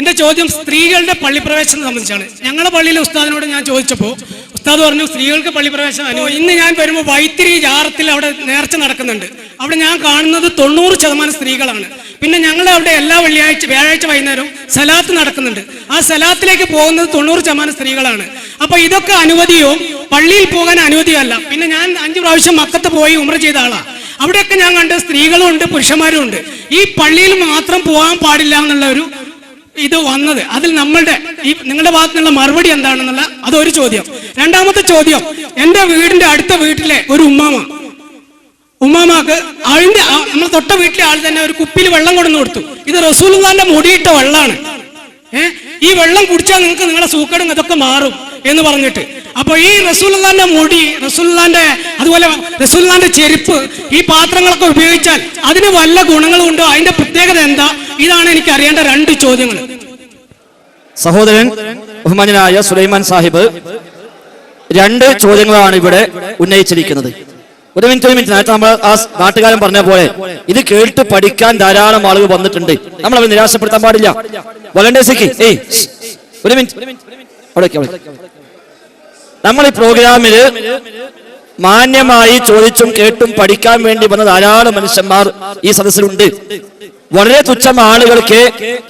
എൻ്റെ ചോദ്യം സ്ത്രീകളുടെ പള്ളിപ്രവേശനം സംബന്ധിച്ചാണ്. ഞങ്ങളുടെ പള്ളിയിലെ ഉസ്താദിനോട് ഞാൻ ചോദിച്ചപ്പോൾ ഉസ്താദ് പറഞ്ഞു സ്ത്രീകൾക്ക് പള്ളിപ്രവേശനം. ഇന്ന് ഞാൻ വരുമ്പോൾ വൈത്തിരി ജാറത്തിൽ അവിടെ നേർച്ച നടക്കുന്നുണ്ട്. അവിടെ ഞാൻ കാണുന്നത് 90% സ്ത്രീകളാണ്. പിന്നെ ഞങ്ങളുടെ അവിടെ എല്ലാ വ്യാഴാഴ്ച വൈകുന്നേരവും സലാത്ത് നടക്കുന്നുണ്ട്. ആ സലാത്തിലേക്ക് പോകുന്നത് 90% സ്ത്രീകളാണ്. അപ്പൊ ഇതൊക്കെ അനുമതിയോ പള്ളിയിൽ പോകാൻ അനുമതിയോ അല്ല. പിന്നെ ഞാൻ 5 പ്രാവശ്യം മക്കത്ത് പോയി ഉംറ ചെയ്ത ആളാണ്. അവിടെയൊക്കെ ഞാൻ കണ്ട് സ്ത്രീകളും ഉണ്ട് പുരുഷന്മാരും ഉണ്ട്. ഈ പള്ളിയിൽ മാത്രം പോകാൻ പാടില്ല എന്നുള്ള ഒരു ഇത് വന്നത്, അതിൽ നിങ്ങളുടെ ഭാഗത്തു നിന്നുള്ള മറുപടി എന്താണെന്നുള്ള അതൊരു ചോദ്യം. രണ്ടാമത്തെ ചോദ്യം, എൻ്റെ വീടിന്റെ അടുത്ത വീട്ടിലെ ഒരു ഉമ്മാമാക്ക് നമ്മൾ തൊട്ട വീട്ടിലെ ആൾ തന്നെ ഒരു കുപ്പിയിൽ വെള്ളം കൊണ്ടു കൊടുത്തു. ഇത് റസൂലുള്ളാന്റെ മുടിയിട്ട വെള്ളമാണ്. ഈ വെള്ളം കുടിച്ചാൽ നിങ്ങൾക്ക് നിങ്ങളുടെ സൂക്കടും ഇതൊക്കെ മാറും എന്ന് പറഞ്ഞിട്ട്. അപ്പൊ ഈ റസൂലുള്ളാന്റെ മുടി, അതുപോലെ റസൂലുള്ളാന്റെ ചെരുപ്പ്, ഈ പാത്രങ്ങളൊക്കെ ഉപയോഗിച്ചാൽ അതിന് വല്ല ഗുണങ്ങളും ഉണ്ടോ? അതിന്റെ പ്രത്യേകത എന്താ? ഇതാണ് എനിക്ക് അറിയേണ്ട 2 ചോദ്യങ്ങൾ. സഹോദരൻ ബഹുമാന്യനായ സുലൈമാൻ സാഹിബ് 2 ചോദ്യങ്ങളാണ് ഇവിടെ ഉന്നയിച്ചിരിക്കുന്നത്. ഒരു മിനിറ്റ്. നേരത്തെ നമ്മൾ ആ നാട്ടുകാരൻ പറഞ്ഞ പോലെ ഇത് കേട്ട് പഠിക്കാൻ ധാരാളം ആളുകൾ വന്നിട്ടുണ്ട്. നമ്മൾ അവരെ നിരാശപ്പെടുത്താൻ പാടില്ല. വോളണ്ടിയേഴ്സിക്ക് ഒരു മിനിറ്റ്. നമ്മൾ ഈ പ്രോഗ്രാമിൽ മാന്യമായി ചോദിച്ചും കേട്ടും പഠിക്കാൻ വേണ്ടി വന്ന ധാരാളം മനുഷ്യന്മാർ ഈ സദസ്സിലുണ്ട്. വളരെ തുച്ഛം ആളുകൾക്ക്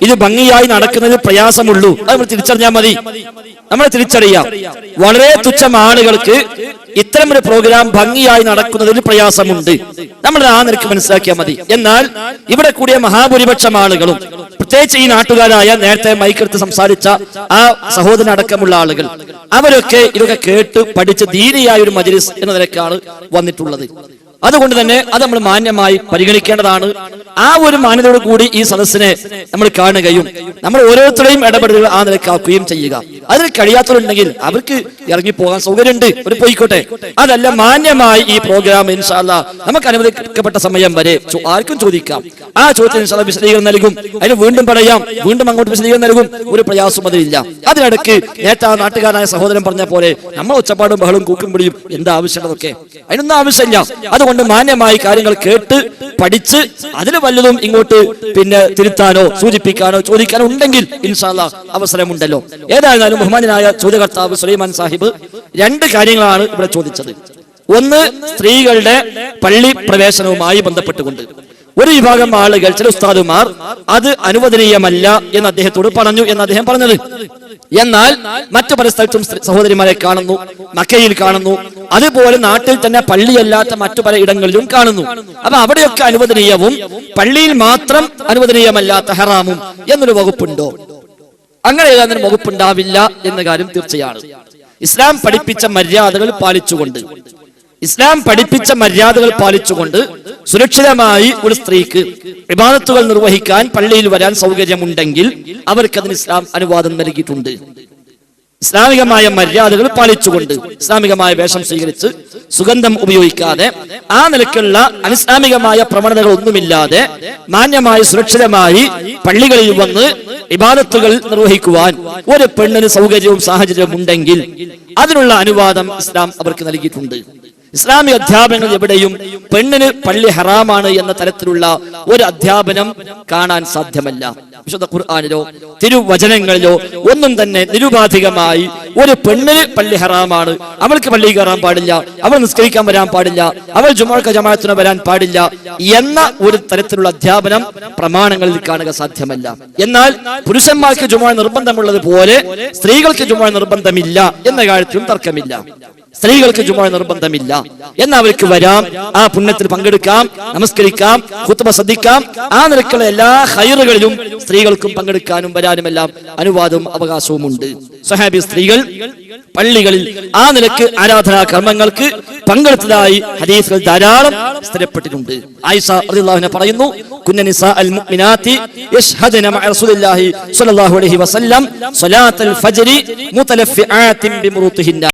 ഇത് ഭംഗിയായി നടക്കുന്നത് പ്രയാസമുള്ളൂ. അത് നമ്മൾ തിരിച്ചറിഞ്ഞാൽ മതി. നമ്മൾ തിരിച്ചറിയാം, വളരെ തുച്ഛം ആളുകൾക്ക് ഇത്തരം ഒരു പ്രോഗ്രാം ഭംഗിയായി നടക്കുന്നതിൽ പ്രയാസമുണ്ട്. നമ്മൾ ആ നിലയ്ക്ക് മനസ്സിലാക്കിയാൽ മതി. എന്നാൽ ഇവിടെ കൂടിയ മഹാഭൂരിപക്ഷം ആളുകളും, പ്രത്യേകിച്ച് ഈ നാട്ടുകാരായ നേരത്തെ മൈക്കെടുത്ത് സംസാരിച്ച ആ സഹോദരൻ അടക്കമുള്ള ആളുകൾ, അവരൊക്കെ ഇതൊക്കെ കേട്ട് പഠിച്ച് ദീനിയായ ഒരു മജ്‌ലിസ് എന്ന നിലയ്ക്കാണ് വന്നിട്ടുള്ളത്. അതുകൊണ്ട് തന്നെ അത് നമ്മൾ മാന്യമായി പരിഗണിക്കേണ്ടതാണ്. ആ ഒരു മാന്യതയോട് കൂടി ഈ സദസ്സിനെ നമ്മൾ കാണുകയും നമ്മൾ ഓരോരുത്തരുടെയും ഇടപെടലുകൾ ആ നിലക്കാക്കുകയും ചെയ്യുക. അതിന് കഴിയാത്തവരുണ്ടെങ്കിൽ അവർക്ക് ഇറങ്ങിപ്പോകാൻ സൗകര്യമുണ്ട്, ഒരു പോയിക്കോട്ടെ. അതല്ല, മാന്യമായി ഈ പ്രോഗ്രാം ഇൻഷാ അല്ലാഹ് നമുക്ക് അനുവദിക്കപ്പെട്ട സമയം വരെ ആർക്കും ചോദിക്കാം. ആ ചോദ്യത്തിന് ഇൻഷാ അല്ലാഹ് വിശദീകരണം നൽകും. അതിന് വീണ്ടും പറയാം, വീണ്ടും അങ്ങോട്ട് വിശദീകരണം നൽകും. ഒരു പ്രയാസം അതിലില്ല. അതിനിടയ്ക്ക് നേരത്തെ ആ നാട്ടുകാരനായ സഹോദരൻ പറഞ്ഞ പോലെ നമ്മൾ ഒച്ചപ്പാടും ബഹളും കൂക്കുംപിടിയും എന്താ ആവശ്യമുള്ളതൊക്കെ, അതിനൊന്നും ആവശ്യമില്ല. അതുകൊണ്ട് മാന്യമായി കാര്യങ്ങൾ കേട്ട് പഠിച്ച് അതിൽ വല്ലതും ഇങ്ങോട്ട് തിരുത്താനോ സൂചിപ്പിക്കാനോ ചോദിക്കാനോ ഉണ്ടെങ്കിൽ ഇൻഷാ അല്ലാഹ് അവസരമുണ്ടല്ലോ. ഏതായാലും ബഹുമാന്യനായ ചോദ്യകർത്താവ് സുലൈമാൻ സാഹിബ് 2 കാര്യങ്ങളാണ് ഇവിടെ ചോദിച്ചത്. ഒന്ന്, സ്ത്രീകളുടെ പള്ളി പ്രവേശനവുമായി ബന്ധപ്പെട്ടുകൊണ്ട് ഒരു വിഭാഗം ആളുകൾ, ചില ഉസ്താദുമാർ അത് അനുവദനീയമല്ല എന്ന് അദ്ദേഹത്തോട് പറഞ്ഞു എന്ന് അദ്ദേഹം പറഞ്ഞത്. എന്നാൽ മറ്റു പല സ്ഥലത്തും സഹോദരിമാരെ കാണുന്നു, മക്കയിൽ കാണുന്നു, അതുപോലെ നാട്ടിൽ തന്നെ പള്ളിയല്ലാത്ത മറ്റു പല ഇടങ്ങളിലും കാണുന്നു. അപ്പൊ അവിടെയൊക്കെ അനുവദനീയവും പള്ളിയിൽ മാത്രം അനുവദനീയമല്ലാത്ത ഹറാമും എന്നൊരു വകുപ്പുണ്ടോ? അങ്ങനെ ഏതാനും വകുപ്പുണ്ടാവില്ല എന്ന കാര്യം തീർച്ചയാണ്. ഇസ്ലാം പഠിപ്പിച്ച മര്യാദകൾ പാലിച്ചുകൊണ്ട് സുരക്ഷിതമായി ഒരു സ്ത്രീക്ക് ഇബാദത്തുകൾ നിർവഹിക്കാൻ പള്ളിയിൽ വരാൻ സൗകര്യമുണ്ടെങ്കിൽ അവർക്കതിന് ഇസ്ലാം അനുവാദം നൽകിയിട്ടുണ്ട്. ഇസ്ലാമികമായ മര്യാദകൾ പാലിച്ചുകൊണ്ട്, ഇസ്ലാമികമായ വേഷം സ്വീകരിച്ച് സുഗന്ധം ഉപയോഗിക്കാതെ, ആ നിലയ്ക്കുള്ള അനിസ്ലാമികമായ പ്രവണതകൾ ഒന്നുമില്ലാതെ മാന്യമായി സുരക്ഷിതമായി പള്ളികളിൽ വന്ന് ഇബാദത്തുകൾ നിർവഹിക്കുവാൻ ഒരു പെണ്ണിന് സൗകര്യവും സാഹചര്യവും ഉണ്ടെങ്കിൽ അതിനുള്ള അനുവാദം ഇസ്ലാം അവർക്ക് നൽകിയിട്ടുണ്ട്. ഇസ്ലാമിക അധ്യാപനങ്ങൾ എവിടെയും പെണ്ണിന് പള്ളി ഹറാമാണ് എന്ന തരത്തിലുള്ള ഒരു അധ്യാപനം കാണാൻ സാധ്യമല്ല. വിശുദ്ധ ഖുർആനിലോ തിരുവചനങ്ങളിലോ ഒന്നും തന്നെ നിരുപാധികമായി ഒരു പെണ്ണിന് പള്ളി ഹറാമാണ്, അവൾക്ക് പള്ളി കയറാൻ പാടില്ല, അവൾ നിസ്കരിക്കാൻ വരാൻ പാടില്ല, അവൾ ജുമുഅക്ക് ജമാഅത്തിന് വരാൻ പാടില്ല എന്ന ഒരു തരത്തിലുള്ള അധ്യാപനം പ്രമാണങ്ങളിൽ കാണുക സാധ്യമല്ല. എന്നാൽ പുരുഷന്മാർക്ക് ജുമുഅ നിർബന്ധമുള്ളതുപോലെ സ്ത്രീകൾക്ക് ജുമുഅ നിർബന്ധമില്ല എന്ന കാര്യത്തിലും തർക്കമില്ല. സ്ത്രീകൾക്ക് ജുമുഅ നിർബന്ധമില്ല, എന്നാൽ അവർക്ക് വരാം, ആ പുണ്യത്തിൽ പങ്കെടുക്കാം, നമസ്കരിക്കാം, ഖുത്ബ ശ്രദ്ധിക്കാം. ആ നിലക്കുള്ള എല്ലാ ഖൈറുകളിലും സ്ത്രീകൾക്കും പങ്കെടുക്കാനും വരാനുമെല്ലാം അനുവാദവും അവകാശവും ഉണ്ട്. സ്വഹാബി സ്ത്രീകൾ പള്ളികളിൽ ആ നിലക്ക് ആരാധനാ കർമ്മങ്ങൾക്ക് പങ്കെടുത്തതായി ഹദീസുകൾ ധാരാളം സ്ഥിരപ്പെട്ടിട്ടുണ്ട്. ആയിഷ റളിയല്ലാഹു അൻഹ പറയുന്നു, കുന്ന നിസാഅൽ മുഅ്മിനാത്തി യശ്ഹദന മഅ റസൂലില്ലാഹി സ്വല്ലല്ലാഹു അലൈഹി വസല്ലം സ്വലാത്തുൽ ഫജ്രി മുതലഫിആത്തിൻ ബിമുറൂതിഹിന്ന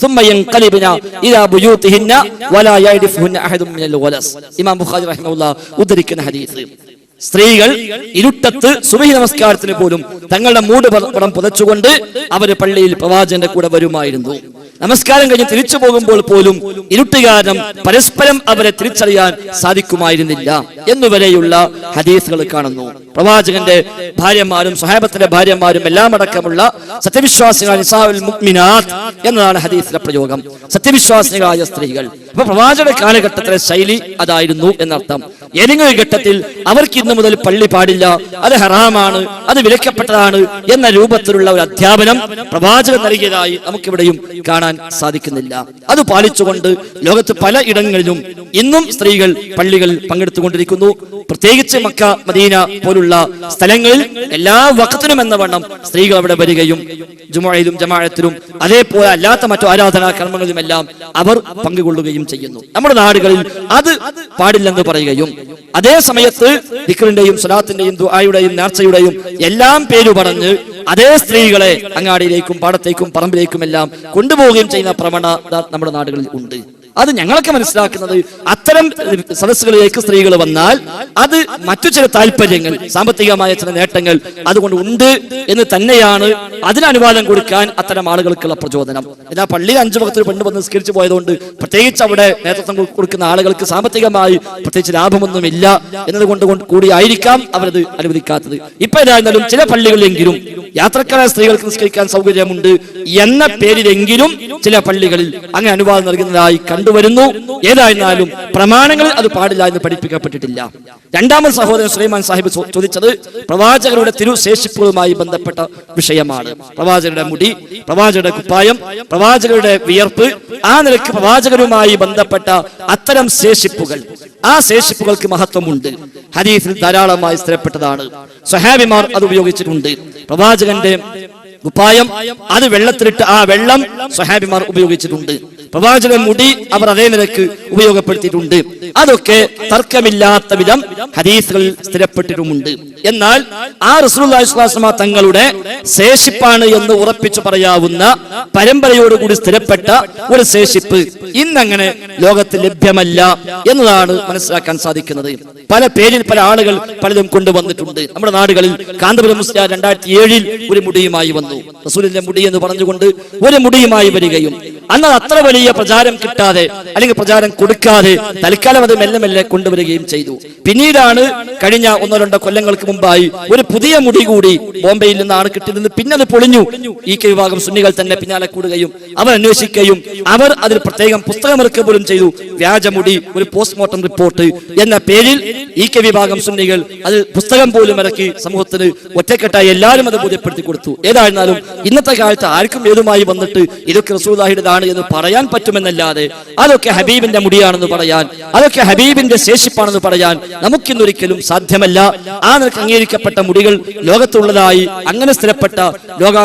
ثم ينقلبنا الى بيوتهن ولا يعرفهن احد من الغلس. ഇമാം ബുഖാരി റഹിമഹുല്ലാഹ് ഉദ്ധരിക്കുന്ന ഹദീസ്. സ്ത്രീകൾ ഇരുട്ടത്ത് സുബഹി നമസ്കാരത്തിന് പോലും തങ്ങളുടെ മൂടുപടം പുതച്ചുകൊണ്ട് അവർ പള്ളിയിൽ പ്രവാചകന്റെ കൂടെ വരുമായിരുന്നു. നമസ്കാരം കഴിഞ്ഞ് തിരിച്ചു പോകുമ്പോൾ പോലും ഇരുട്ട് കാരണം പരസ്പരം അവരെ തിരിച്ചറിയാൻ സാധിക്കുമായിരുന്നില്ല എന്നുവരെയുള്ള ഹദീസുകൾ കാണുന്നു. പ്രവാചകന്റെ ഭാര്യമാരും സ്വഹാബത്തിന്റെ ഭാര്യമാരും എല്ലാം അടക്കമുള്ള സത്യവിശ്വാസികളായ നിസാഉൽ മുഅ്മിനാത്ത് എന്നതാണ് ഹദീസിലെ പ്രയോഗം. സത്യവിശ്വാസികളായ സ്ത്രീകൾ. അപ്പൊ പ്രവാചകന്റെ കാലഘട്ടത്തിലെ ശൈലി അതായിരുന്നു എന്നർത്ഥം. ഏതെങ്കിലും ഒരു ഘട്ടത്തിൽ അവർക്ക് ഇന്നു മുതൽ പള്ളി പാടില്ല, അത് ഹറാമാണ്, അത് വിലക്കപ്പെട്ടതാണ് എന്ന രൂപത്തിലുള്ള ഒരു അധ്യാപനം പ്രവാചകൻ നൽകിയതായി നമുക്കിവിടെയും കാണാൻ സാധിക്കുന്നില്ല. അത് പാലിച്ചുകൊണ്ട് ലോകത്ത് പല ഇടങ്ങളിലും ഇന്നും സ്ത്രീകൾ പള്ളികളിൽ പങ്കെടുത്തുകൊണ്ടിരിക്കുന്നു. പ്രത്യേകിച്ച് മക്ക, മദീന പോലുള്ള സ്ഥലങ്ങളിൽ എല്ലാ വഖത്തിനും എന്ന വണ്ണം സ്ത്രീകൾ അവിടെ വരികയും ജുമുഅയിലും ജമാഅത്തിലും അതേപോലെ അല്ലാത്ത മറ്റു ആരാധനാ കർമ്മങ്ങളിലുമെല്ലാം അവർ പങ്കുകൊള്ളുകയും ചെയ്യുന്നു. നമ്മുടെ നാടുകളിൽ അത് പാടില്ലെന്ന് പറയുകയും അതേ സമയത്ത് ദിക്റിന്റെയും സ്വലാത്തിന്റെയും ദുആയുടെയും നേർച്ചയുടെയും എല്ലാം പേരു പറഞ്ഞ് അതേ സ്ത്രീകളെ അങ്ങാടിയിലേക്കും പാടത്തേക്കും പറമ്പിലേക്കും എല്ലാം കൊണ്ടുപോവുകയും ചെയ്യുന്ന പ്രവണത നമ്മുടെ നാടുകളിൽ ഉണ്ട്. അത് ഞങ്ങളൊക്കെ മനസ്സിലാക്കുന്നത് അത്തരം സദസ്സുകളിലേക്ക് സ്ത്രീകൾ വന്നാൽ അത് മറ്റു ചില താല്പര്യങ്ങൾ, സാമ്പത്തികമായ ചില നേട്ടങ്ങൾ അതുകൊണ്ട് ഉണ്ട് എന്ന് തന്നെയാണ് അതിന് അനുവാദം കൊടുക്കാൻ അത്തരം ആളുകൾക്കുള്ള പ്രചോദനം. എന്നാൽ പള്ളിയിൽ 5 വഖത്ത് പെണ്ണ് വന്ന് നിസ്കരിച്ചു പോയതുകൊണ്ട് പ്രത്യേകിച്ച് അവിടെ നേതൃത്വം കൊടുക്കുന്ന ആളുകൾക്ക് സാമ്പത്തികമായി പ്രത്യേകിച്ച് ലാഭമൊന്നുമില്ല എന്നതുകൊണ്ട് കൂടി ആയിരിക്കാം അവരത് അനുവദിക്കാത്തത്. ഇപ്പൊ ഏതായിരുന്നാലും ചില പള്ളികളിലെങ്കിലും യാത്രക്കാരായ സ്ത്രീകൾക്ക് നിസ്കരിക്കാൻ സൗകര്യമുണ്ട് എന്ന പേരിലെങ്കിലും ചില പള്ളികളിൽ അങ്ങനെ അനുവാദം നൽകുന്നതായി കണ്ടുവരുന്നു. ഏതായിരുന്നാലും പ്രമാണങ്ങളിൽ അത് പാടില്ല എന്ന് പഠിപ്പിക്കപ്പെട്ടിട്ടില്ല. രണ്ടാമത് സഹോദരൻ സുലൈമാൻ സാഹിബ് ചോദിച്ചത് പ്രവാചകരുടെ തിരുശേഷിപ്പുകളുമായി ബന്ധപ്പെട്ട വിഷയമാണ്. പ്രവാചകരുടെ മുടി, പ്രവാചകരുടെ കുപ്പായം, പ്രവാചകരുടെ വിയർപ്പ്, ആ നിലയ്ക്ക് പ്രവാചകരുമായി ബന്ധപ്പെട്ട അത്തരം ശേഷിപ്പുകൾ, ആ ശേഷിപ്പുകൾക്ക് മഹത്വമുണ്ട്. ഹദീസിൽ ധാരാളമായി സ്ഥിരപ്പെട്ടതാണ്. സ്വഹാബിമാർ അത് ഉപയോഗിച്ചിട്ടുണ്ട്. പ്രവാചകന്റെ കുപ്പായം അത് വെള്ളത്തിലിട്ട് ആ വെള്ളം സ്വഹാബിമാർ ഉപയോഗിച്ചിട്ടുണ്ട്. പ്രവാചകന്റെ മുടി അവർ അതേ നിലക്ക് ഉപയോഗപ്പെടുത്തിയിട്ടുണ്ട്. അതൊക്കെ തർക്കമില്ലാത്ത വിധം ഹദീസുകളിൽ സ്ഥിരപ്പെട്ടിട്ടുമുണ്ട്. എന്നാൽ ആ റസൂലുള്ളാഹി സ്വല്ലല്ലാഹു അലൈഹി വസല്ലം തങ്ങളുടെ ശേഷിപ്പാണ് എന്ന് ഉറപ്പിച്ചു പറയാവുന്ന പരമ്പരയോടുകൂടി സ്ഥിരപ്പെട്ട ഒരു ശേഷിപ്പ് ഇന്നങ്ങനെ ലോകത്ത് ലഭ്യമല്ല എന്നതാണ് മനസ്സിലാക്കാൻ സാധിക്കുന്നത്. പല പേരിൽ പല ആളുകൾ പലതും കൊണ്ടുവന്നിട്ടുണ്ട്. നമ്മുടെ നാടുകളിൽ കാന്തപുരം മുസ്ലിയാർ 2007 ഒരു മുടിയുമായി വന്നു. റസൂലിന്റെ മുടി എന്ന് പറഞ്ഞുകൊണ്ട് ഒരു മുടിയുമായി വരികയും അന്ന് അത്ര വലിയ പ്രചാരം കിട്ടാതെ അല്ലെങ്കിൽ പ്രചാരം കൊടുക്കാതെ തൽക്കാലം അത് മെല്ലെ മെല്ലെ കൊണ്ടുവരികയും ചെയ്തു. പിന്നീടാണ് കഴിഞ്ഞ 1-2 കൊല്ലങ്ങൾക്ക് മുമ്പായി ഒരു പുതിയ മുടി കൂടി ബോംബെയിൽ നിന്നാണ് കിട്ടിയത്. പിന്നെ അത് പൊളിഞ്ഞു. ഈ വിഭാഗം സുന്നികൾ തന്നെ പിന്നാലെ കൂടുകയും അവർ അന്വേഷിക്കുകയും അവർ അതിൽ പ്രത്യേകം പുസ്തകമിറക്കുക പോലും ചെയ്തു. വ്യാജമുടി, ഒരു പോസ്റ്റ്മോർട്ടം റിപ്പോർട്ട് എന്ന പേരിൽ ഈ വിഭാഗം സുന്നികൾ അത് പുസ്തകം പോലും ഇറക്കി സമൂഹത്തിന് ഒറ്റക്കെട്ടായി എല്ലാവരും അത് ബോധ്യപ്പെടുത്തി കൊടുത്തു. ഏതായിരുന്നാലും ഇന്നത്തെ കാലത്ത് ആർക്കും ഏതുമായി വന്നിട്ട് ഇതൊക്കെ റസൂലുള്ളാഹിയുടേതാണ് എന്ന് പറയാൻ പറ്റുമെന്നല്ലാതെ അതൊക്കെ ഹബീബിന്റെ മുടിയാണെന്ന് പറയാൻ, അതൊക്കെ ഹബീബിന്റെ ശേഷിപ്പാണെന്ന് പറയാൻ നമുക്കിന്നൊരിക്കലും സാധ്യമല്ല. ആ നിലക്ക് അംഗീകരിക്കപ്പെട്ട മുടികൾ ലോകത്തുള്ളതായി അങ്ങനെ സ്ഥിരപ്പെട്ട ലോക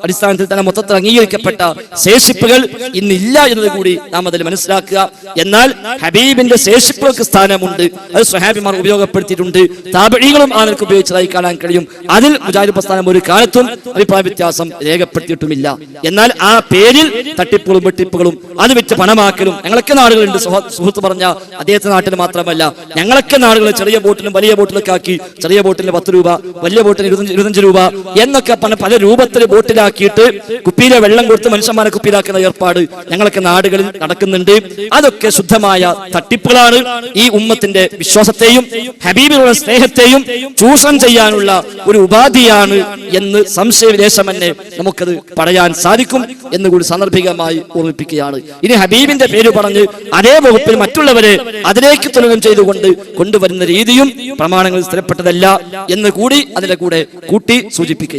അടിസ്ഥാനത്തിൽ തന്നെ മൊത്തത്തിൽ അംഗീകരിക്കപ്പെട്ട ശേഷിപ്പുകൾ ഇന്നില്ല എന്നത് കൂടി നാം അതിൽ മനസ്സിലാക്കുക. എന്നാൽ ഹബീബിന്റെ ശേഷിപ്പുകൾക്ക് സ്ഥാനമുണ്ട്. അത് സ്വഹാബിമാർ ഉപയോഗപ്പെടുത്തിയിട്ടുണ്ട്. താബഈകളും ആ നിലക്ക് ഉപയോഗിച്ചതായി കാണാൻ കഴിയും. അതിൽ മുജാഹിദ് പ്രസ്ഥാനം ഒരു കാലത്തും അഭിപ്രായ വ്യത്യാസം രേഖപ്പെടുത്തിയിട്ടുമില്ല. എന്നാൽ ആ പേരിൽ തട്ടിപ്പുകളും വെട്ടിപ്പുകളും അത് വെച്ച് പണമാക്കലും ഞങ്ങളൊക്കെ നാടുകളുണ്ട്. സുഹൃത്ത് പറഞ്ഞ അദ്ദേഹത്തിന്റെ നാട്ടിൽ മാത്രമല്ല ഞങ്ങളൊക്കെ നാടുകളിൽ ചെറിയ ബോട്ടിലും വലിയ ബോട്ടിലൊക്കെ ആക്കി, ചെറിയ ബോട്ടിന് 10 രൂപ, വലിയ ബോട്ടിന് 25 രൂപ എന്നൊക്കെ പല രൂപത്തിൽ ബോട്ടിലാക്കിയിട്ട് കുപ്പിയിലെ വെള്ളം കൊടുത്ത് മനുഷ്യന്മാരെ കുപ്പിയിലാക്കുന്ന ഏർപ്പാട് ഞങ്ങളൊക്കെ നാടുകളിൽ നടക്കുന്നുണ്ട്. അതൊക്കെ ശുദ്ധമായ തട്ടിപ്പുകളാണ്. ഈ ഉമ്മത്തിന്റെ വിശ്വാസത്തെയും ഹബീബിനുള്ള സ്നേഹത്തെയും ചൂഷണം ചെയ്യാനുള്ള ഒരു ഉപാധിയാണ് എന്ന് സംശയവിദേശം തന്നെ നമുക്കത് പറയാൻ സാധിക്കും എന്നുകൂടി സാന്ദർഭികമായി ഓർമ്മിപ്പിക്കുകയാണ്. ഇനി ഹബീബിന്റെ പേര് പറഞ്ഞ് അതേ വകുപ്പിൽ മറ്റുള്ളവരെ അതിലേക്ക് തുലനം ചെയ്തുകൊണ്ട് കൊണ്ടുവരുന്ന രീതിയും പ്രമാണങ്ങളിൽ സ്ഥിരപ്പെട്ടതല്ല എന്ന് കൂടി അതിന്റെ കൂടെ കൂട്ടി സൂചിപ്പിക്കുക.